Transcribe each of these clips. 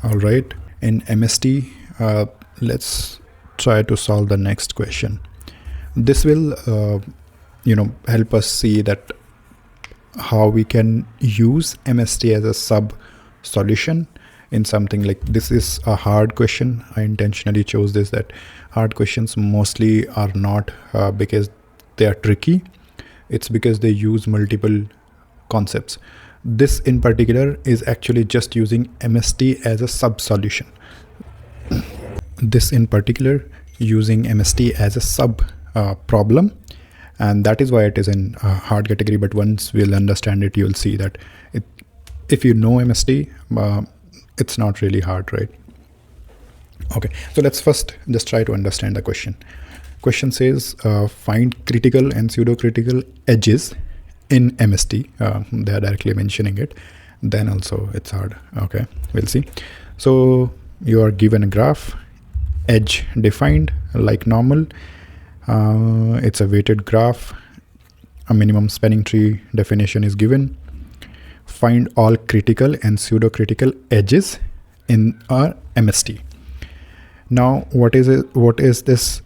All right, in MST, let's try to solve the next question. This will help us see that how we can use MST as a sub solution in something like this. Is a hard question. I intentionally chose this, that hard questions mostly are not because they are tricky. It's because they use multiple concepts. This in particular is actually just using MST as a sub solution. This in particular using MST as a sub problem, and that is why it is in hard category. But once we'll understand it, you'll see that if you know MST, it's not really hard, right? Okay, so let's first just try to understand the question. Question says find critical and pseudo-critical edges in MST. They are directly mentioning it. Then also it's hard. Okay, we'll see. So you are given a graph, edge defined like normal. It's a weighted graph. A minimum spanning tree definition is given. Find all critical and pseudo-critical edges in our MST. Now, what is it? What is this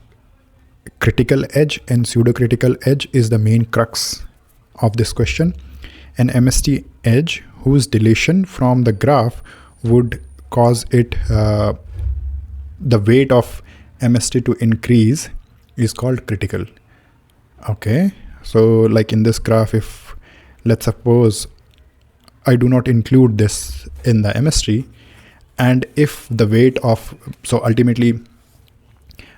critical edge and pseudo-critical edge is the main crux of this question. An MST edge whose deletion from the graph would cause it the weight of MST to increase is called critical. Okay, so like in this graph, if let's suppose I do not include this in the MST, and if the weight of, so ultimately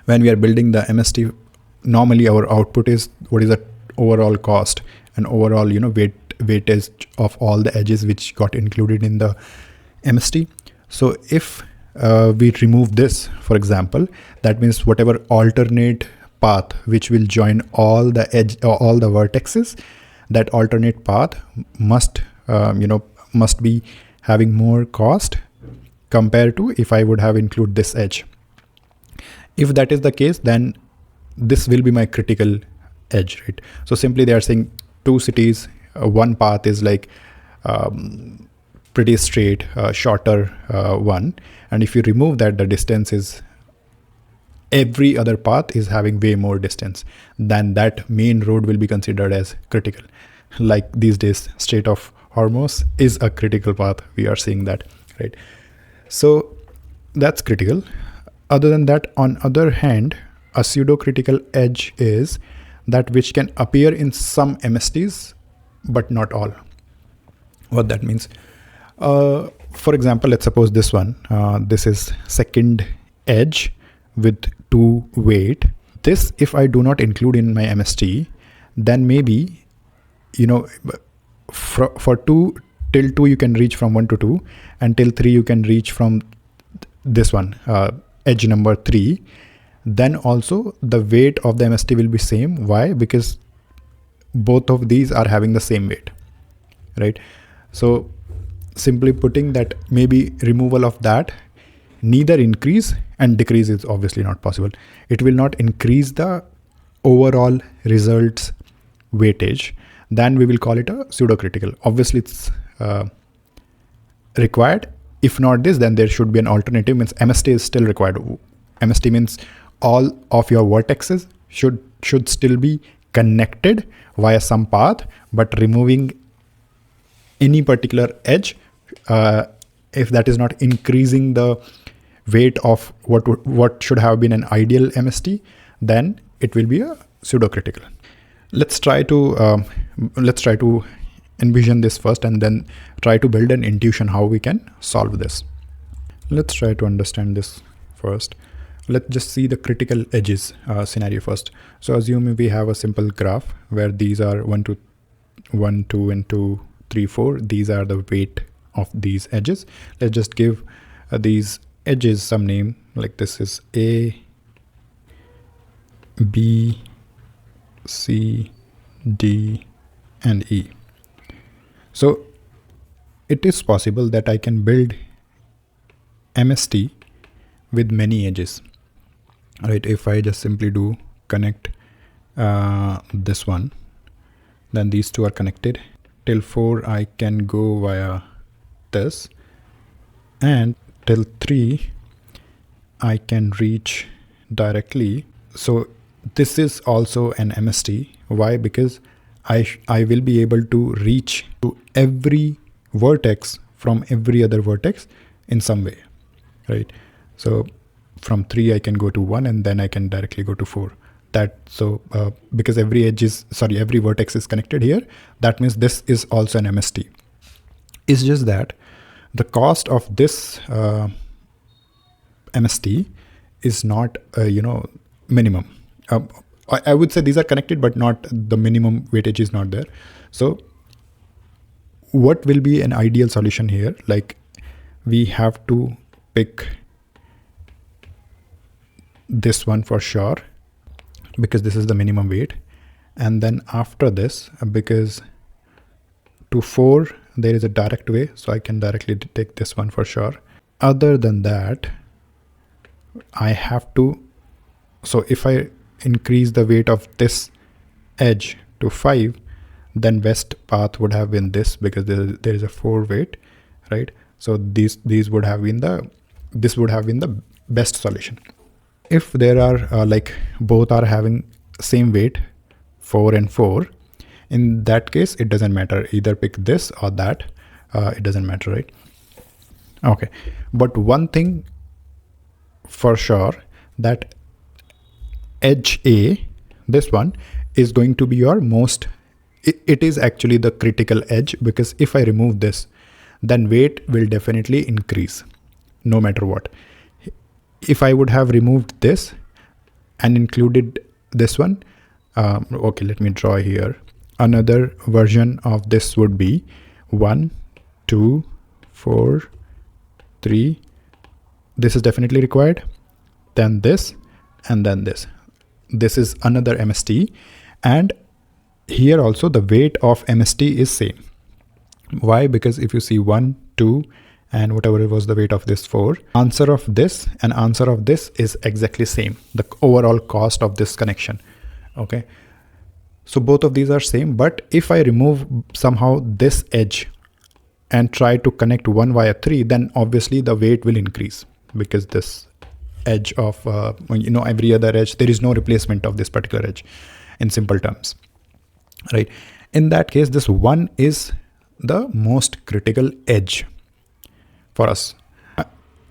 when we are building the MST, normally our output is what is the overall cost and overall weightage of all the edges which got included in the MST. So if we remove this, for example, that means whatever alternate path which will join all the edge or all the vertices, that alternate path must be having more cost compared to if I would have included this edge. If that is the case, then this will be my critical edge, right? So simply they are saying two cities, one path is like pretty straight, shorter one, and if you remove that, the distance is, every other path is having way more distance, then that main road will be considered as critical. Like these days, Strait of Hormuz is a critical path. We are seeing that, right? So that's critical. Other than that, on other hand, a pseudo-critical edge is that which can appear in some MSTs, but not all. What that means, for example, let's suppose this one, this is second edge with 2 weight. This, if I do not include in my MST, then maybe, for 2 till 2 you can reach from 1 to 2, and till 3 you can reach from this one, edge number 3. Then also the weight of the MST will be same. Why? Because both of these are having the same weight, right? So simply putting that, maybe removal of that, neither increase and decrease is obviously not possible. It will not increase the overall results weightage. Then we will call it a pseudo-critical. Obviously it's required. If not this, then there should be an alternative, means MST is still required. MST means all of your vertexes should still be connected via some path, but removing any particular edge, if that is not increasing the weight of what should have been an ideal MST, then it will be a pseudo-critical. Let's try to envision this first, and then try to build an intuition how we can solve this. Let's try to understand this first. Let's just see the critical edges scenario first. So assume we have a simple graph where these are 1, 2, and 2, 3, 4. These are the weight of these edges. Let's just give these edges some name, like this is A, B, C, D, and E. So it is possible that I can build MST with many edges, right? If I just simply do connect this one, then these two are connected. Till 4 I can go via this, and till 3 I can reach directly. So this is also an MST. Why? Because I will be able to reach to every vertex from every other vertex in some way, right? So from 3 I can go to 1, and then I can directly go to 4. Because every vertex is connected here, that means this is also an MST. It's just that the cost of this MST is not minimum. I would say these are connected, but not the minimum weightage is not there. So what will be an ideal solution here? Like, we have to pick this one for sure, because this is the minimum weight. And then after this, because to 4 there is a direct way, so I can directly take this one for sure. Other than that, I have to, so if I increase the weight of this edge to 5, then best path would have been this, because there is a 4 weight, right? So these would have been this would have been the best solution. If there are both are having same weight, 4 and 4, in that case it doesn't matter, either pick this or that, it doesn't matter, right? Okay, but one thing for sure, that edge A, this one, is going to be your most, it is actually the critical edge, because if I remove this, then weight will definitely increase no matter what. If I would have removed this and included this one, okay, let me draw here. Another version of this would be 1, 2, 4, 3. This is definitely required. Then this, and then this. This is another MST, and here also the weight of MST is same. Why? Because if you see 1, 2, and whatever it was the weight of this 4, answer of this and answer of this is exactly same, the overall cost of this connection. Okay, so both of these are same, but if I remove somehow this edge and try to connect 1 via 3, then obviously the weight will increase, because this edge of every other edge, there is no replacement of this particular edge, in simple terms, right? In that case, this 1 is the most critical edge for us.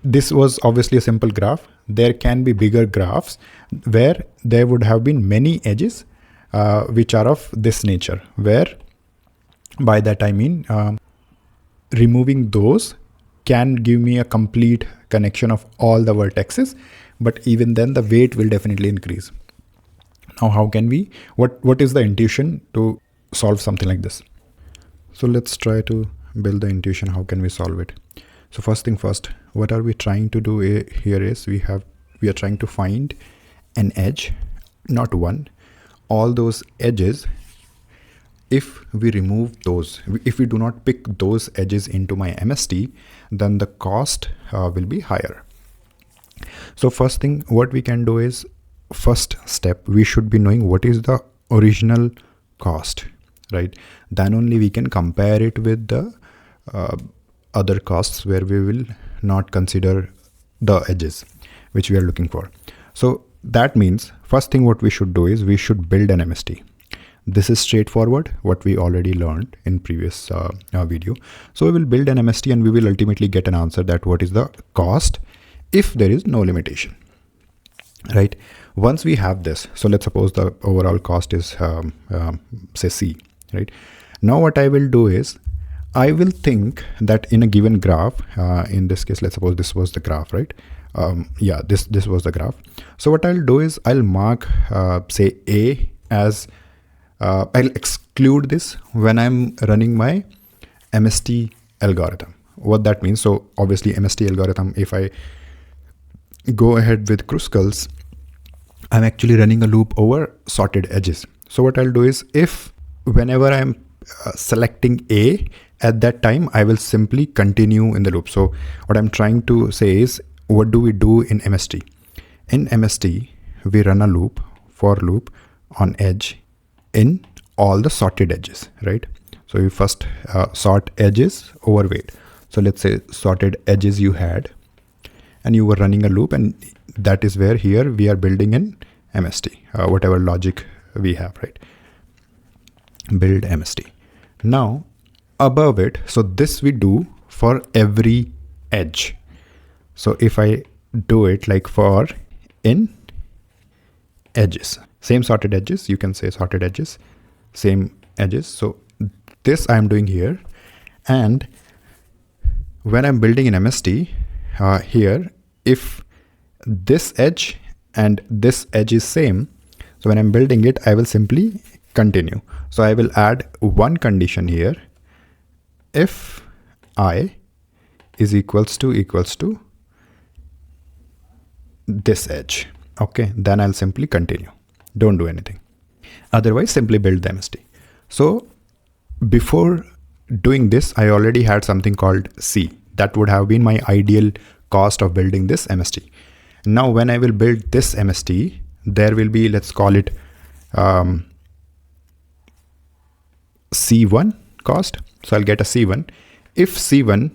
This was obviously a simple graph. There can be bigger graphs where there would have been many edges which are of this nature, where by that I mean removing those can give me a complete connection of all the vertexes, but even then the weight will definitely increase. Now how can we, what is the intuition to solve something like this? So let's try to build the intuition. How can we solve it? So first thing first, what are we trying to do here is we are trying to find an edge, not one, all those edges. If we remove those, if we do not pick those edges into my MST, then the cost will be higher. So first thing what we can do is, first step, we should be knowing what is the original cost, right? Then only we can compare it with the other costs where we will not consider the edges which we are looking for. So that means first thing what we should do is we should build an MST. This is straightforward, what we already learned in previous video. So we will build an MST and we will ultimately get an answer that what is the cost if there is no limitation, right? Once we have this, so let's suppose the overall cost is say C, right? Now what I will do is I will think that in a given graph, in this case, let's suppose this was the graph, right? Yeah, this was the graph. So what I'll do is I'll mark say A as I'll exclude this when I'm running my MST algorithm. What that means, so obviously MST algorithm, if I go ahead with Kruskal's, I'm actually running a loop over sorted edges. So what I'll do is, if whenever I'm selecting A, at that time I will simply continue in the loop. So what I'm trying to say is, what do we do in MST? In MST, we run a loop, for loop on edge in all the sorted edges, right? So you first sort edges over weight. So let's say sorted edges you had and you were running a loop, and that is where here we are building in MST, whatever logic we have, right? Build MST. Now above it, so this we do for every edge. So if I do it like for in edges, same sorted edges, you can say sorted edges, same edges. So this I'm doing here. And when I'm building in MST here, if this edge and this edge is same, so when I'm building it, I will simply continue. So I will add one condition here. If I is equals to this edge, okay, then I'll simply continue. Don't do anything. Otherwise, simply build the MST. So before doing this, I already had something called C. That would have been my ideal cost of building this MST. Now, when I will build this MST, there will be, let's call it C1 cost. So I'll get a C1 if C1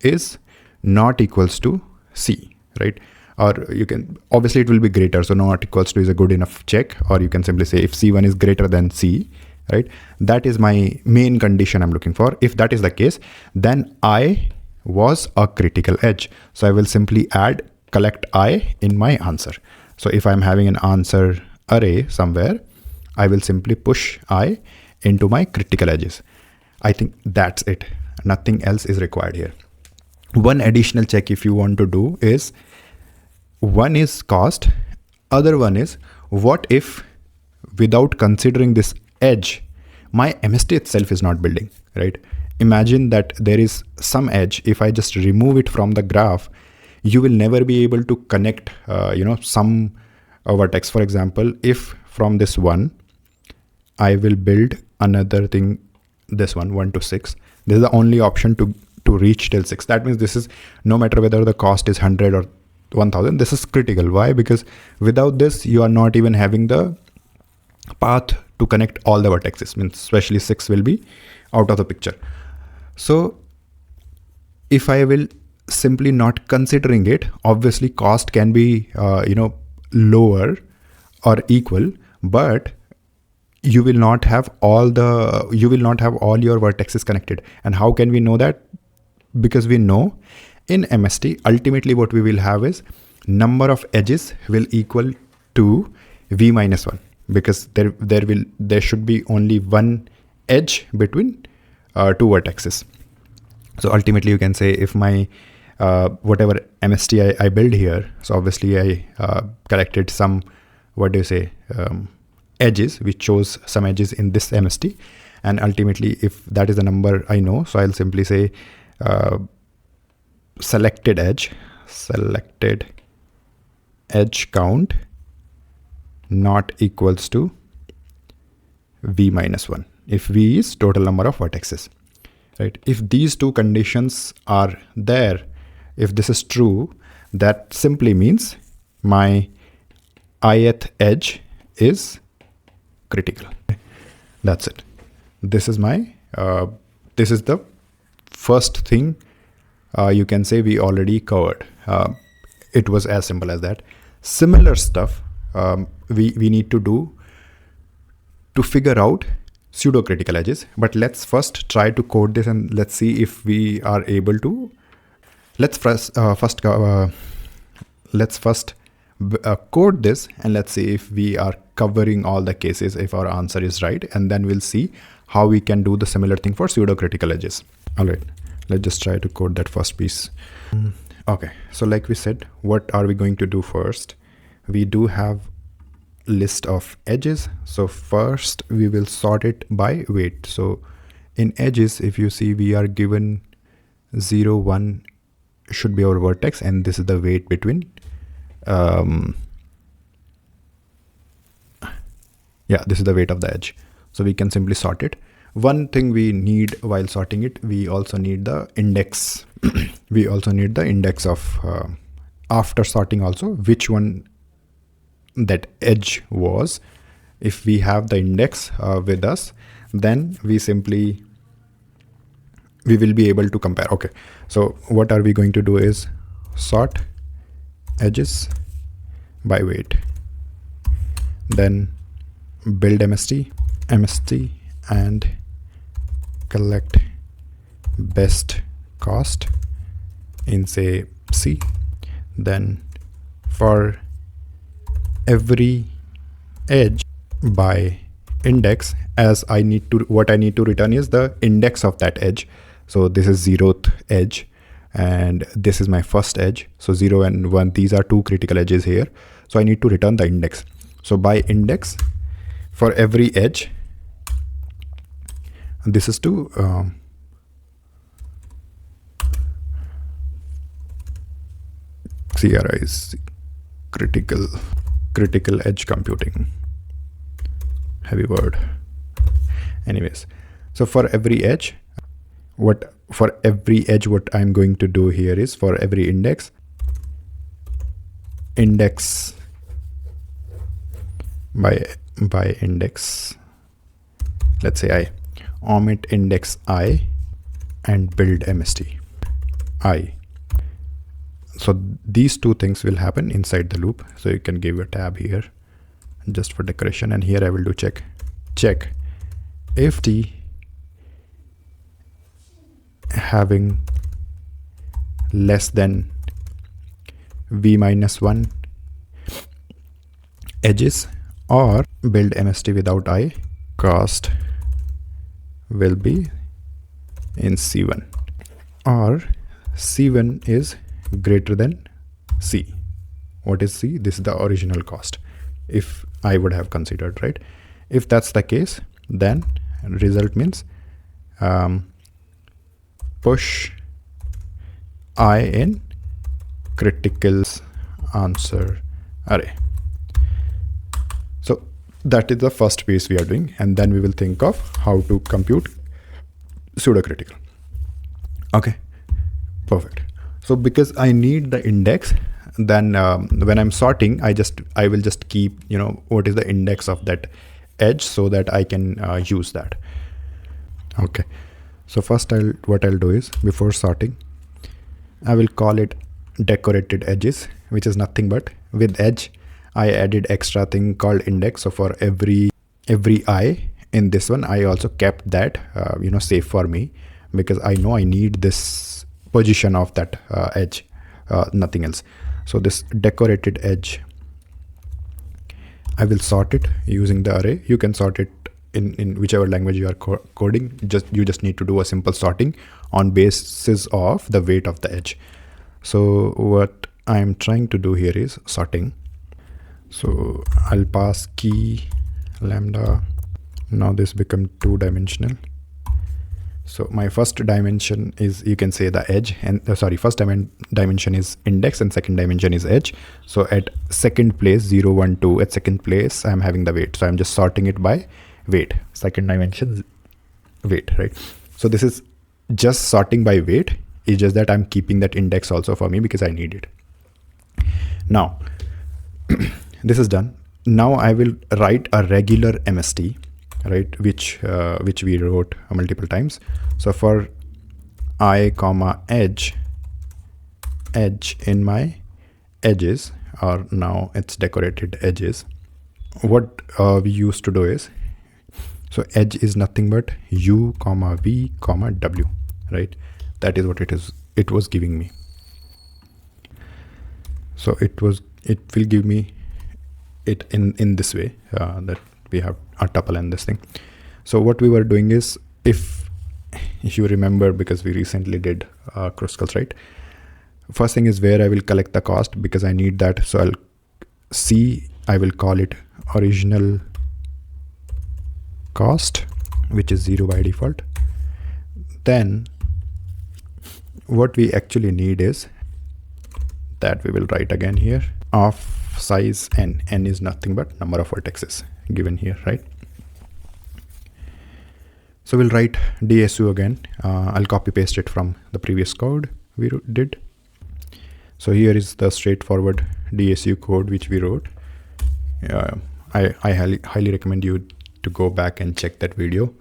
is not equals to C, right? Or you can, obviously it will be greater. So not equals to is a good enough check, or you can simply say if C1 is greater than C, right? That is my main condition I'm looking for. If that is the case, then I was a critical edge. So I will simply add collect I in my answer. So if I'm having an answer array somewhere, I will simply push I into my critical edges. I think that's it. Nothing else is required here. One additional check if you want to do is, one is cost, other one is what if without considering this edge, my MST itself is not building, right? Imagine that there is some edge. If I just remove it from the graph, you will never be able to connect, some vertex. For example, if from this one, I will build another thing, this one, 1 to 6. This is the only option to reach till 6. That means this is, no matter whether the cost is 100 or 1000, this is critical. Why? Because without this, you are not even having the path to connect all the vertices, means especially 6 will be out of the picture. So if I will simply not considering it, obviously cost can be, lower or equal, but you will not have all your vertices connected. And how can we know that? Because we know in MST, ultimately what we will have is number of edges will equal to v minus 1, because there should be only one edge between two vertices. So ultimately you can say if my whatever MST I build here, so obviously I collected some, edges, which shows some edges in this MST, and ultimately if that is the number I know, so I'll simply say selected edge count not equals to v minus 1, if v is total number of vertices, right? If these two conditions are there, if this is true, that simply means my ith edge is critical. That's it. This is my this is the first thing you can say we already covered. It was as simple as that. Similar stuff we need to do to figure out pseudo-critical edges, but let's first try to code this and let's see if we are able to. Let's first code this and let's see if we are covering all the cases, if our answer is right, and then we'll see how we can do the similar thing for pseudo-critical edges. All right, let's just try to code that first piece. Okay, so like we said, what are we going to do first? We do have list of edges. So first we will sort it by weight. So in edges, if you see, we are given 0, 1 should be our vertex, and this is the weight between this is the weight of the edge. So we can simply sort it. One thing we need while sorting it, we also need the index. We also need the index of after sorting also, which one that edge was. If we have the index with us, then we will be able to compare. Okay, so what are we going to do is sort edges by weight, then build MST and collect best cost in say C. Then for every edge by index, as I need to, what I need to return is the index of that edge. So this is 0th edge and this is my first edge. So 0 and 1, these are two critical edges here. So I need to return the index. So by index for every edge, this is to CRI is critical edge computing, heavy word. Anyways, so for every edge, what I'm going to do here is for every index by index, let's say I omit index I and build MST I. So these two things will happen inside the loop. So you can give a tab here just for decoration, and here I will do check if T having less than V minus 1 edges, or build MST without I, cost will be in C1, or C1 is greater than C. What is C? This is the original cost, if I would have considered, right? If that's the case, then result means push I in critical answer array. So that is the first piece we are doing, and then we will think of how to compute pseudo-critical. Okay, perfect. So because I need the index, then when I'm sorting, I will just keep, what is the index of that edge so that I can use that. Okay, so first what I'll do is, before sorting, I will call it decorated edges, which is nothing but with edge I added extra thing called index. So for every I in this one, I also kept that safe for me, because I know I need this position of that edge, nothing else. So this decorated edge, I will sort it using the array. You can sort it in whichever language you are coding. You just need to do a simple sorting on basis of the weight of the edge. So what I'm trying to do here is sorting. So I'll pass key lambda. Now this become 2-dimensional. So my first dimension is, you can say, the edge, and first dimension is index and second dimension is edge. So at second place, 0, 1, 2, at second place I'm having the weight. So I'm just sorting it by weight, second dimension weight, right? So this is just sorting by weight. It's just that I'm keeping that index also for me because I need it. Now this is done. Now I will write a regular MST, right, which we wrote multiple times. So for I comma edge in my edges, or now it's decorated edges, what we used to do is, so edge is nothing but U comma V comma W, right? That is what it was giving me. So it will give me it in this way, that we have a tuple and this thing. So what we were doing is, if you remember, because we recently did Kruskals, right? First thing is where I will collect the cost, because I need that. So I will call it original cost, which is 0 by default. Then what we actually need is that we will write again here of size n. N is nothing but number of vertices given here, right? So we'll write DSU again. I'll copy paste it from the previous code we did. So here is the straightforward DSU code which we wrote. I highly recommend you to go back and check that video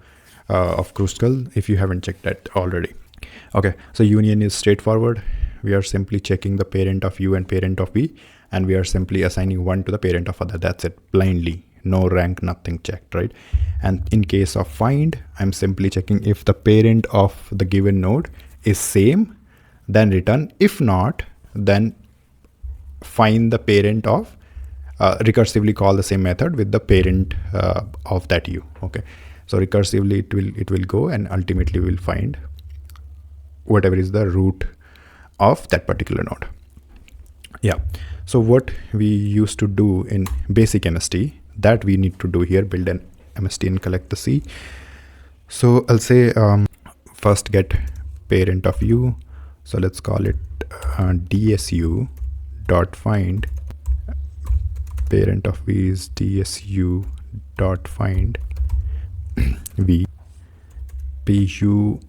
of Kruskal if you haven't checked that already. Okay, so union is straightforward. we are simply checking the parent of U and parent of V, and we are simply assigning 1 to the parent of other. That's it, blindly, no rank, nothing checked, right? And in case of find, I'm simply checking if the parent of the given node is same, then return. If not, then find the parent of, recursively call the same method with the parent of that U. Okay, so recursively it will go and ultimately will find whatever is the root of that particular node. Yeah, so what we used to do in basic MST, that we need to do here, build an MST and collect the C. So I'll say first get parent of U, so let's call it DSU dot find. Parent of V is DSU dot find V. PU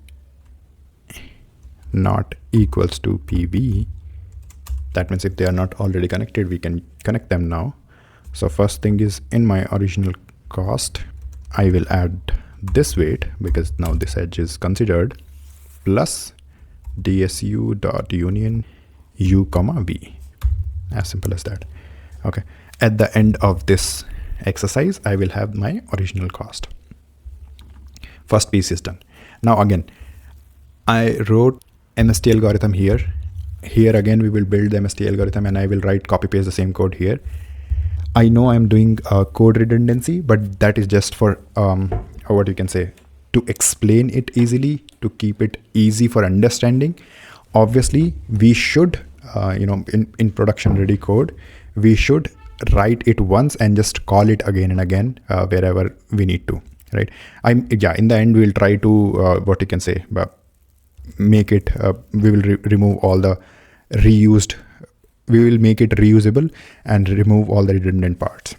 not equals to PV. That means if they are not already connected, we can connect them now. So first thing is, in my original cost, I will add this weight because now this edge is considered, plus DSU dot union U comma V. As simple as that. Okay. At the end of this exercise, I will have my original cost. First piece is done. Now again, I wrote MST algorithm here. Here again, we will build the MST algorithm and I will copy paste the same code here. I know I'm doing code redundancy, but that is just for what you can say, to explain it easily, to keep it easy for understanding. Obviously, we should, in production ready code, we should write it once and just call it again and again wherever we need to, right? In the end, we'll try to what you can say, make it, we will remove all the reused, we will make it reusable and remove all the redundant parts.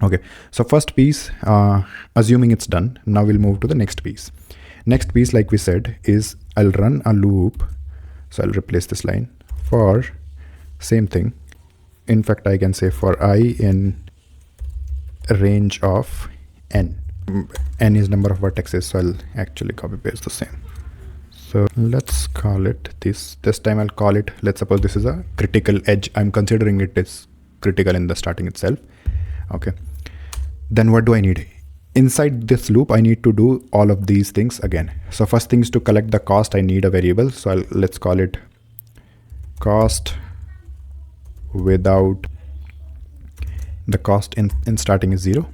Okay, so first piece, assuming it's done, now we'll move to the next piece. Next piece, like we said, is I'll run a loop. So I'll replace this line for same thing. In fact, I can say for I in a range of n. N is number of vertices, so I'll actually copy paste the same. So let's call it this. This time I'll call it, let's suppose this is a critical edge. I'm considering it is critical in the starting itself. Okay. Then what do I need? Inside this loop, I need to do all of these things again. So first thing is to collect the cost. I need a variable. So let's call it cost without the cost in starting is 0.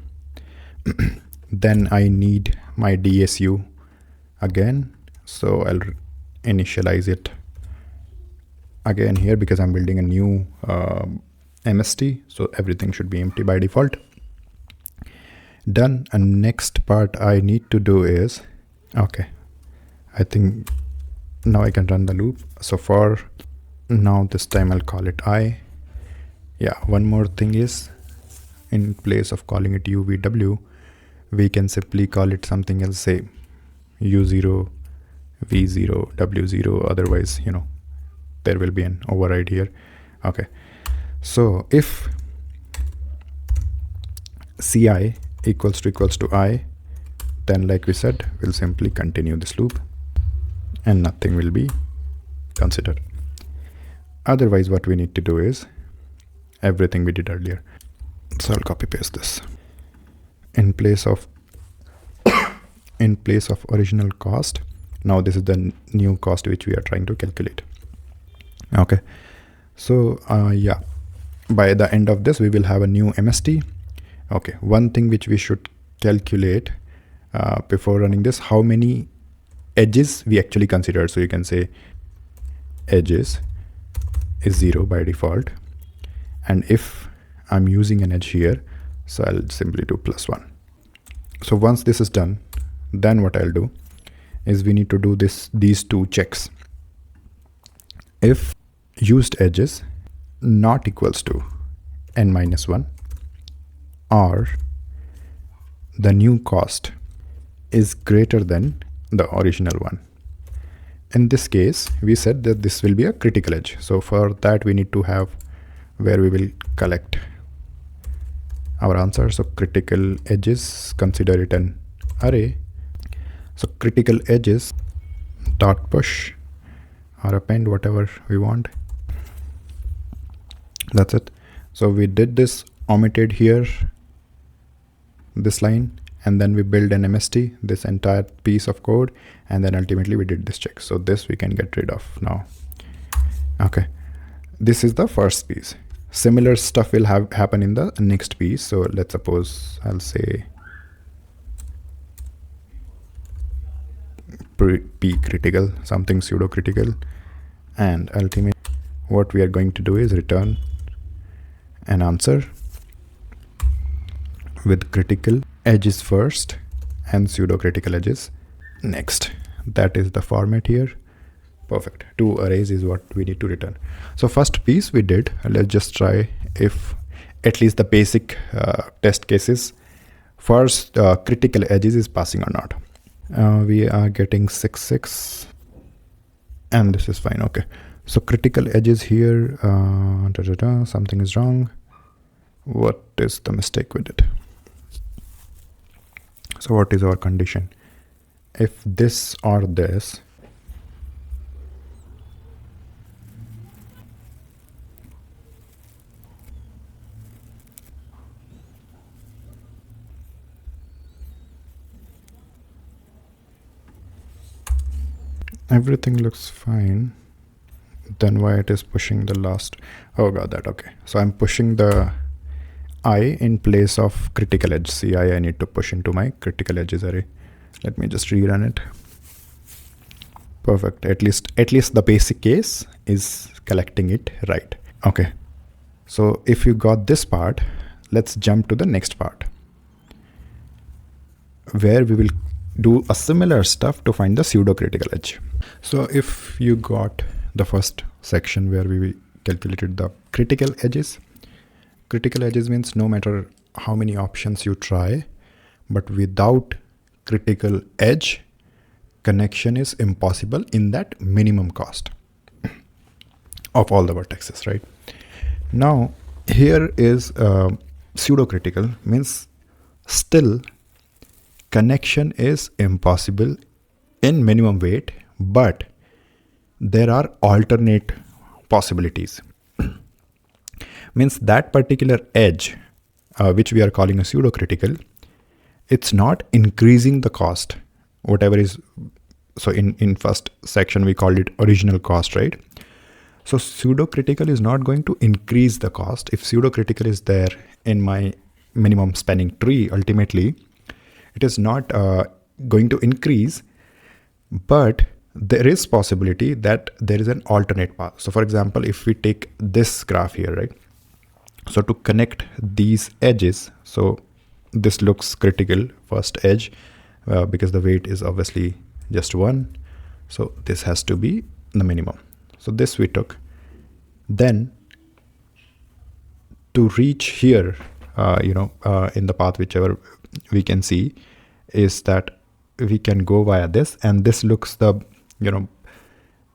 Then I need my DSU again. So I'll initialize it again here because I'm building a new MST. So everything should be empty by default. Done. And next part I need to do is, okay, I think now I can run the loop. So for now, this time I'll call it I. Yeah, one more thing is, in place of calling it UVW, we can simply call it something else, say U0, V0, W0. Otherwise, there will be an override here. Okay, so if CI equals to I, then like we said, we'll simply continue this loop and nothing will be considered. Otherwise, what we need to do is everything we did earlier. So I'll copy paste this. In place of original cost, now this is the new cost which we are trying to calculate. Okay, so yeah, by the end of this we will have a new MST. Okay, one thing which we should calculate before running this, how many edges we actually considered. So you can say edges is 0 by default, and if I'm using an edge here, so I'll simply do +1. So once this is done, then what I'll do is we need to do these two checks. If used edges not equals to n-1, or the new cost is greater than the original one. In this case, we said that this will be a critical edge. So for that, we need to have where we will collect our answer. So critical edges, consider it an array. So critical edges dot push or append, whatever we want. That's it. So we did this omitted here, this line, and then we build an MST, this entire piece of code, and then ultimately we did this check. So this we can get rid of now. Okay, this is the first piece. Similar stuff will happen in the next piece. So let's suppose I'll say P-critical, something pseudo-critical, and ultimately what we are going to do is return an answer with critical edges first and pseudo-critical edges next. That is the format here. Perfect. 2 arrays is what we need to return. So first piece we did. Let's just try if at least the basic test cases first critical edges is passing or not. We are getting 6 6 and this is fine. Okay, so critical edges here, something is wrong. What is the mistake with it? So what is our condition? If this or this, everything looks fine, then why it is pushing the last? Oh, got that. Okay, so I'm pushing the I in place of critical edge. See, I need to push into my critical edges array. Let me just rerun it. Perfect. At least the basic case is collecting it right. Okay, so if you got this part, let's jump to the next part where we will do a similar stuff to find the pseudo-critical edge. So if you got the first section where we calculated the critical edges means no matter how many options you try, but without critical edge, connection is impossible in that minimum cost of all the vertices, right? Now here is pseudo-critical, means still connection is impossible in minimum weight, but there are alternate possibilities. Means that particular edge, which we are calling a pseudo-critical, it's not increasing the cost, whatever is. So in first section we called it original cost, right? So pseudo-critical is not going to increase the cost. If pseudo-critical is there in my minimum spanning tree, ultimately it is not going to increase, but there is possibility that there is an alternate path. So for example, if we take this graph here, right? So to connect these edges, so this looks critical, first edge, because the weight is obviously just 1. So this has to be the minimum. So this we took. Then to reach here, in the path, whichever we can see, is that we can go via this, and this looks the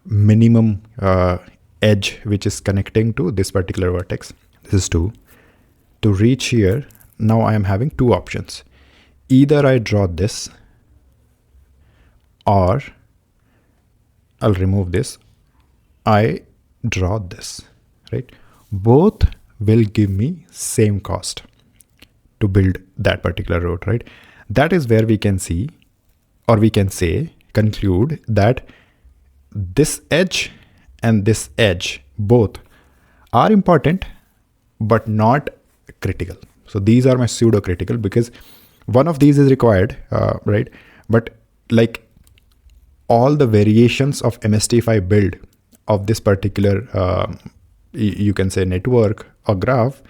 minimum edge which is connecting to this particular vertex. This is 2. To reach here, now I am having 2 options. Either I draw this, or I'll remove this, I draw this, right? Both will give me same cost to build that particular road, right? That is where we can see, or we can say, conclude that this edge and this edge both are important but not critical. So these are my pseudo-critical because one of these is required, right? But like all the variations of MST if I build of this particular, you can say network or graph,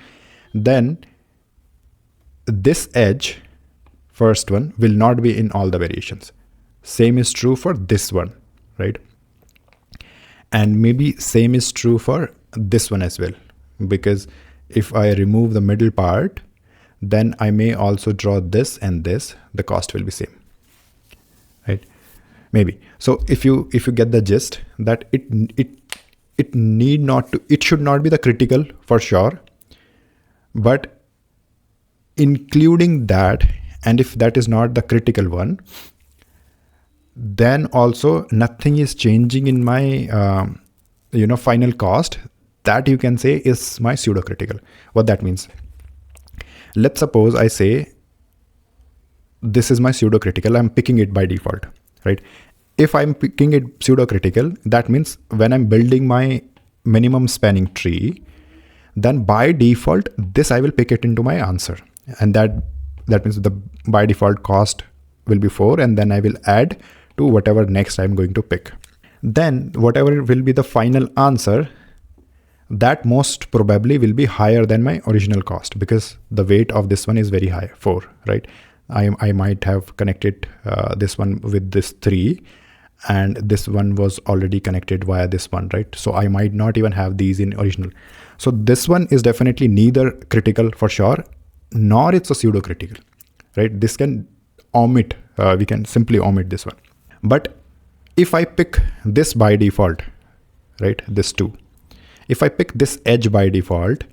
then this edge, first one, will not be in all the variations. Same is true for this one, right? And maybe same is true for this one as well, because if I remove the middle part, then I may also draw this and this, the cost will be same, right? Maybe. So if you get the gist that it need not to, it should not be the critical for sure, but including that, and if that is not the critical one, then also nothing is changing in my final cost, that you can say is my pseudo-critical. What that means, let's suppose I say this is my pseudo-critical, I'm picking it by default, right? If I'm picking it pseudo-critical, that means when I'm building my minimum spanning tree, then by default this I will pick it into my answer, and that means the by default cost will be 4, and then I will add to whatever next I'm going to pick. Then whatever will be the final answer, that most probably will be higher than my original cost, because the weight of this one is very high, 4, right? I might have connected this one with this 3, and this one was already connected via this one, right? So I might not even have these in original. So this one is definitely neither critical for sure, nor it's a pseudo critical, right? This can omit, we can simply omit this one. But if I pick this by default, right, this 2, if I pick this edge by default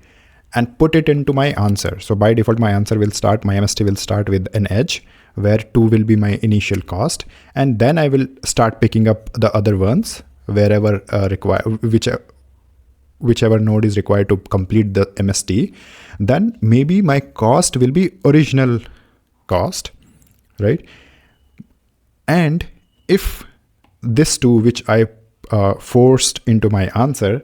and put it into my answer, so by default my answer will start, my MST will start with an edge where 2 will be my initial cost, and then I will start picking up the other ones wherever required, whichever node is required to complete the MST. Then maybe my cost will be original cost, right? And if this 2 which I forced into my answer,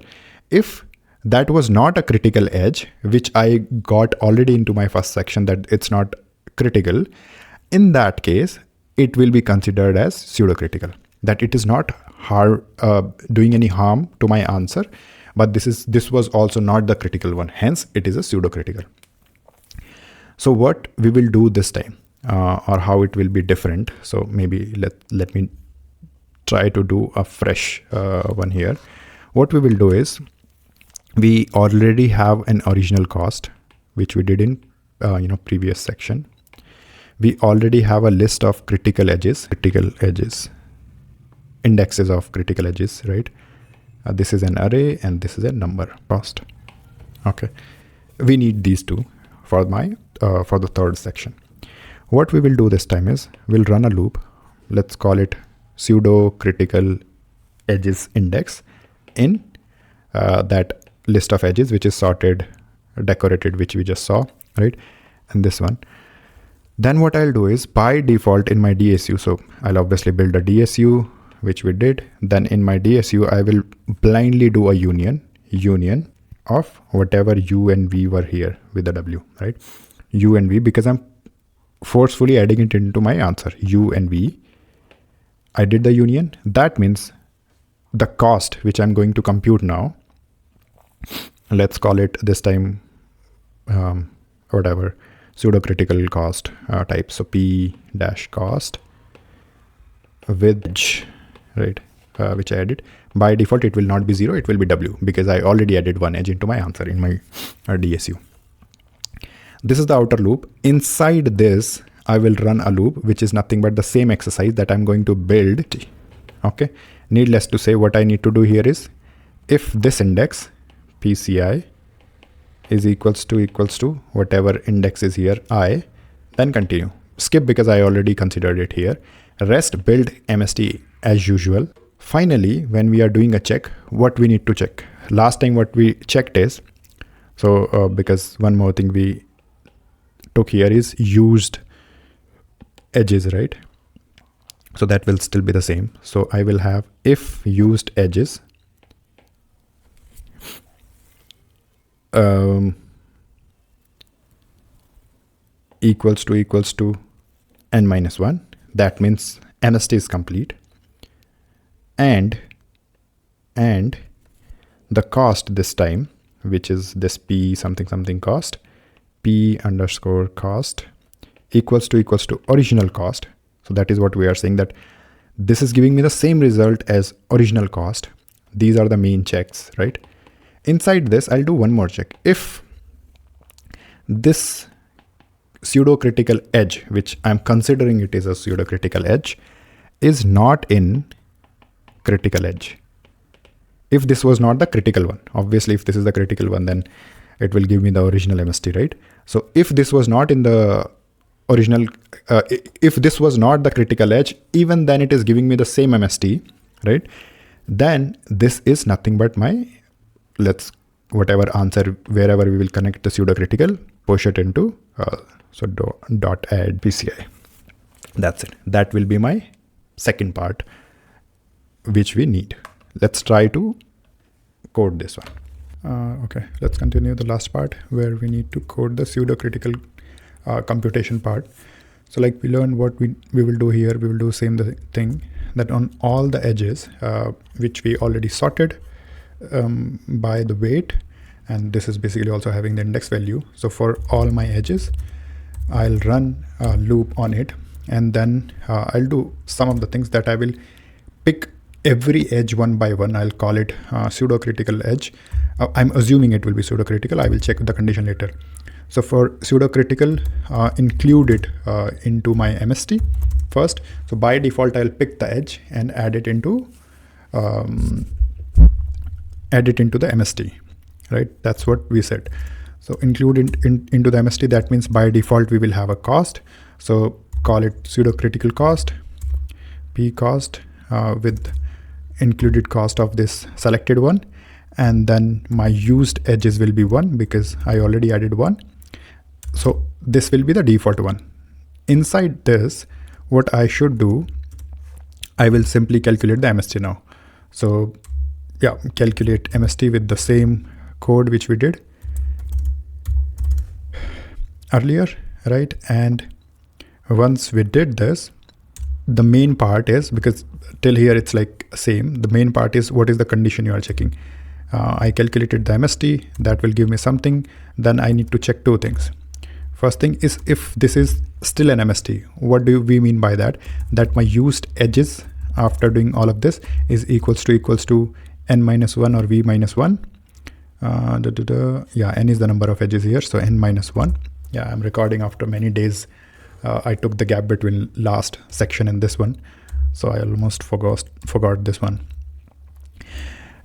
if that was not a critical edge, which I got already into my first section that it's not critical, in that case, it will be considered as pseudo-critical, that it is not doing any harm to my answer, but this was also not the critical one, hence it is a pseudo-critical. So what we will do this time, or how it will be different. So maybe let me try to do a fresh one here. What we will do is, we already have an original cost, which we did in previous section. We already have a list of critical edges, indexes of critical edges, right? This is an array and this is a number cost. Okay, we need these two for my for the third section. What we will do this time is, we'll run a loop. Let's call it pseudo-critical edges index in that list of edges, which is sorted, decorated, which we just saw, right? And this one. Then what I'll do is, by default in my DSU, so I'll obviously build a DSU, which we did. Then in my DSU, I will blindly do a union of whatever U and V were here with the W, right? U and V, because I'm forcefully adding it into my answer, U and V. I did the union. That means the cost which I'm going to compute now, let's call it this time whatever pseudo-critical cost type, so P dash cost with edge, right, which I added. By default it will not be 0, it will be W, because I already added one edge into my answer in my DSU. This is the outer loop. Inside this I will run a loop which is nothing but the same exercise that I'm going to build. Okay, needless to say, what I need to do here is, if this index PCI is equals to whatever index is here, I, then continue. Skip, because I already considered it here. Rest build MST as usual. Finally, when we are doing a check, what we need to check? Last time what we checked is, so because one more thing we took here is used edges, right? So that will still be the same. So I will have if used edges equals to n minus 1. That means MST is complete, and the cost this time, which is this P something something cost, P underscore cost equals to original cost. So that is what we are saying, that this is giving me the same result as original cost. These are the main checks, right? Inside this, I'll do one more check. If this pseudo-critical edge, which I'm considering it is a pseudo-critical edge, is not in critical edge. If this was not the critical one, obviously if this is the critical one, then it will give me the original MST, right? So if this was not in the original, if this was not the critical edge, even then it is giving me the same MST, right? Then this is nothing but my, whatever answer, wherever we will connect the pseudo-critical, push it into, so dot add PCI. That's it. That will be my second part, which we need. Let's try to code this one. Okay, let's continue the last part where we need to code the pseudo-critical computation part. So like we learned what we will do here, we will do same thing, that on all the edges, which we already sorted by the weight, and this is basically also having the index value. So for all my edges, I'll run a loop on it, and then I'll do some of the things that I will pick every edge one by one. I'll call it pseudo-critical edge. I'm assuming it will be pseudo-critical. I will check the condition later. So for pseudo-critical, include it into my MST first. So by default, I'll pick the edge and add it into the MST, right? That's what we said. So include it into the MST. That means by default, we will have a cost. So call it pseudo-critical cost, p cost with included cost of this selected one. And then my used edges will be 1 because I already added 1. So this will be the default one. Inside this, what I should do, I will simply calculate the MST now. So yeah, calculate MST with the same code which we did earlier, right? And once we did this, the main part is, because till here it's like same, the main part is what is the condition you are checking. I calculated the MST, that will give me something. Then I need to check two things. First thing is if this is still an MST. What do we mean by that? That my used edges after doing all of this is equals to n minus 1 or v minus 1. Yeah, n is the number of edges here, so n minus 1. Yeah, I'm recording after many days. I took the gap between last section and this one, so I almost forgot this one.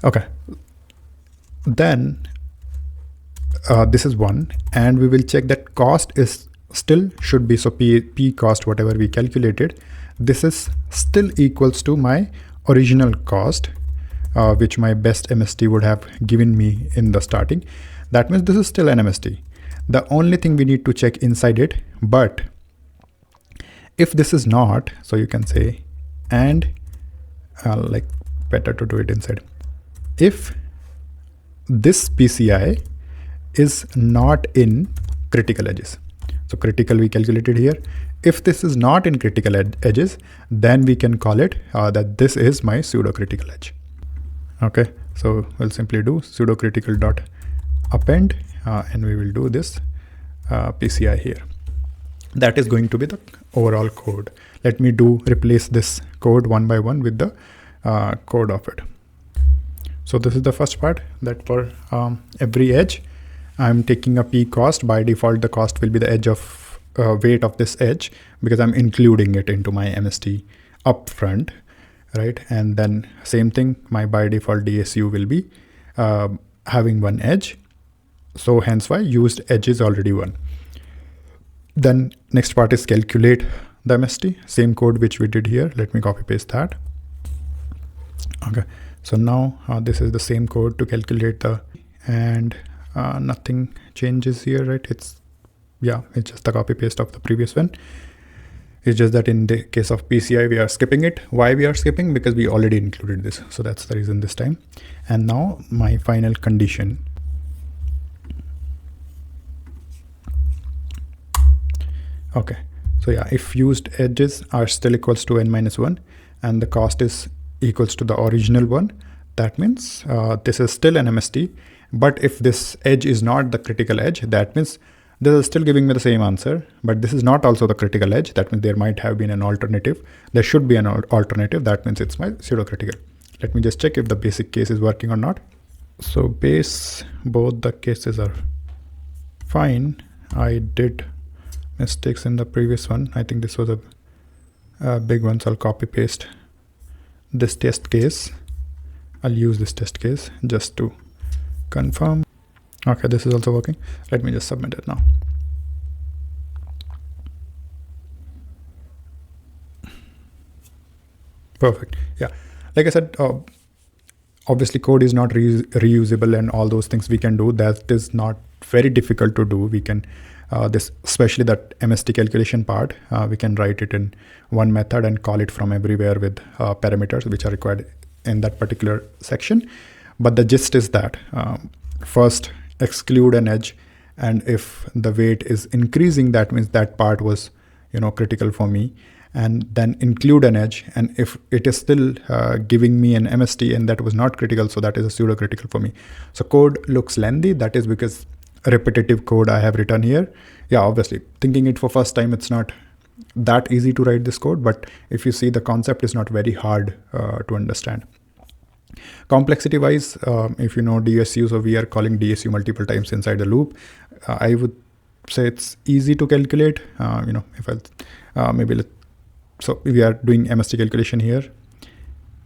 Okay, then this is 1, and we will check that cost is still should be, so p cost, whatever we calculated, this is still equals to my original cost, which my best MST would have given me in the starting. That means this is still an MST. The only thing we need to check inside it, but if this is not, so you can say, and like better to do it inside. If this PCI is not in critical edges, so critical we calculated here. If this is not in critical edges, then we can call it that this is my pseudo-critical edge. Okay, so we'll simply do pseudo-critical dot append, and we will do this PCI here. That is going to be the overall code. Let me replace this code one by one with the code of it. So this is the first part, that for every edge, I'm taking a p cost. By default, the cost will be the edge of weight of this edge, because I'm including it into my MST upfront, right? And then same thing, my by default DSU will be having one edge. So hence why used edge is already 1. Then next part is calculate the MST, same code which we did here. Let me copy paste that. Okay, so now this is the same code to calculate the, and nothing changes here, right? It's just the copy paste of the previous one. It's just that in the case of PCI, we are skipping it. Why we are skipping? Because we already included this. So that's the reason this time. And now my final condition. Okay, so yeah, if used edges are still equals to n minus 1 and the cost is equals to the original one, that means this is still an MST. But if this edge is not the critical edge, that means this is still giving me the same answer, but this is not also the critical edge. That means there might have been an alternative. There should be an alternative. That means it's my pseudo-critical. Let me just check if the basic case is working or not. So both the cases are fine. I did mistakes in the previous one. I think this was a big one, so I'll copy paste this test case. I'll use this test case just to confirm. Okay, this is also working. Let me just submit it now. Perfect. Yeah. Like I said, obviously code is not reusable and all those things we can do. That is not very difficult to do. We can, this especially that MST calculation part, we can write it in one method and call it from everywhere with parameters which are required in that particular section. But the gist is that first exclude an edge, and if the weight is increasing, that means that part was critical for me, and then include an edge, and if it is still giving me an MST and that was not critical, so that is a pseudo-critical for me. So code looks lengthy, that is because repetitive code I have written here. Yeah, obviously thinking it for first time, it's not that easy to write this code, but if you see, the concept is not very hard to understand. Complexity wise, if you know DSU, so we are calling DSU multiple times inside the loop. I would say it's easy to calculate. If I so we are doing MST calculation here,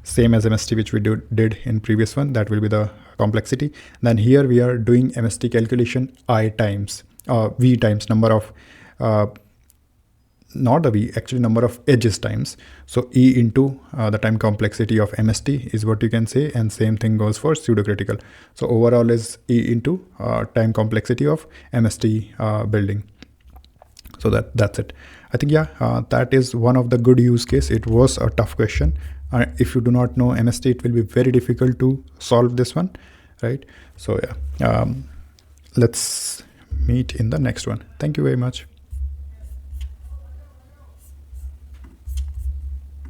same as MST which we did in previous one. That will be the complexity. Then here we are doing MST calculation I times V times number of not the V, actually number of edges times. So E into the time complexity of MST is what you can say, and same thing goes for pseudo-critical. So overall is E into time complexity of MST building. So that's it. I think, that is one of the good use case. It was a tough question. If you do not know MST, it will be very difficult to solve this one, right? So let's meet in the next one. Thank you very much.